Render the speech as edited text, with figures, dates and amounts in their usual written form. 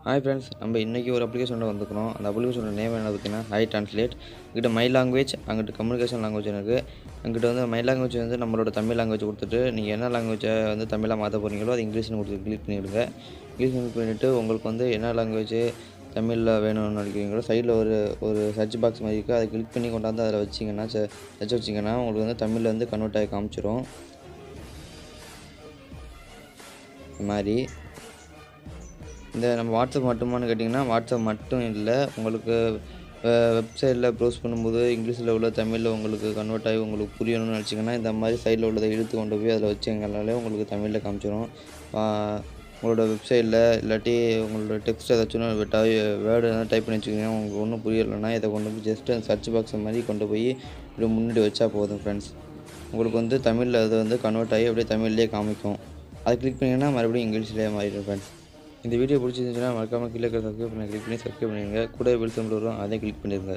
Hi friends, நம்ம இன்றைக்கி ஒரு அப்ளிகேஷனில் வந்துக்கிறோம். அந்த அப்ளிகேஷனோட நேம் என்ன பார்த்தீங்கன்னா ஹை ட்ரான்ஸ்லேட். இங்கிட்ட மை லாங்குவேஜ், அங்கிட்ட கம்யூனிகேஷன் லாங்குவேஜ் இருக்குது. அங்கிட்ட வந்து மை லாங்குவேஜ் வந்து நம்மளோட தமிழ் லாங்குவேஜ் கொடுத்துட்டு நீங்கள் என்ன லாங்குவேஜை வந்து தமிழாக மாற்ற போகிறீங்களோ அது இங்கிலீஷ்னு கொடுத்து கிளிக் பண்ணிவிடுங்க. இங்கிலீஷ் கிளிக் பண்ணிவிட்டு உங்களுக்கு வந்து என்ன லாங்குவேஜ் தமிழில் வேணும்னு நினைக்கிறீங்களோ சைடில் ஒரு ஒரு சர்ச் பாக்ஸ் மாதிரி இருக்குது. அதை கிளிக் பண்ணி கொண்டாந்து அதில் வச்சிங்கன்னா சர்ச் வச்சிங்கன்னா உங்களுக்கு வந்து தமிழில் வந்து கன்வெர்ட் ஆகி காமிச்சிரும். இந்த மாதிரி இந்த நம்ம வாட்ஸ்அப் மட்டுமானு கேட்டிங்கன்னா வாட்ஸ்அப் மட்டும் இல்லை, உங்களுக்கு வெப்சைட்டில் ப்ரௌஸ் பண்ணும்போது இங்கிலீஷில் உள்ள தமிழில் உங்களுக்கு கன்வெர்ட் ஆகி உங்களுக்கு புரியணும்னு நினச்சிங்கன்னா இந்த மாதிரி சைடில் உள்ளதை இழுத்து கொண்டு போய் அதில் வச்சிங்கனாலே உங்களுக்கு தமிழில் காமிச்சிடும். உங்களோட வெப்சைட்டில் இல்லாட்டி உங்களோட டெக்ஸ்ட் ஏதாச்சும் வேர்டு எதாவது டைப் பண்ணி வச்சுக்கிங்கன்னா உங்களுக்கு ஒன்றும் புரியலைன்னா இதை கொண்டு போய் ஜஸ்ட்டு அந்த சர்ச் பாக்ஸ் மாதிரி கொண்டு போய் இப்படி முன்னாடி வச்சா போதும் ஃப்ரெண்ட்ஸ். உங்களுக்கு வந்து தமிழில் அது வந்து கன்வெர்ட் ஆகி அப்படியே தமிழ்லேயே காமிக்கும். அதை கிளிக் பண்ணிங்கன்னா மறுபடியும் இங்கிலீஷ்லேயே மாறிடும் ஃப்ரெண்ட்ஸ். இந்த வீடியோ பிடிச்சிருந்துச்சுன்னா மறக்காமல் கீழே சப்ஸ்கிரைப் பண்ணி கிளிக் பண்ணி சப்ஸ்கிரைப் பண்ணிடுங்க. கூட பெல் சிம்பல் வரும், அதையும் கிளிக் பண்ணிடுங்க.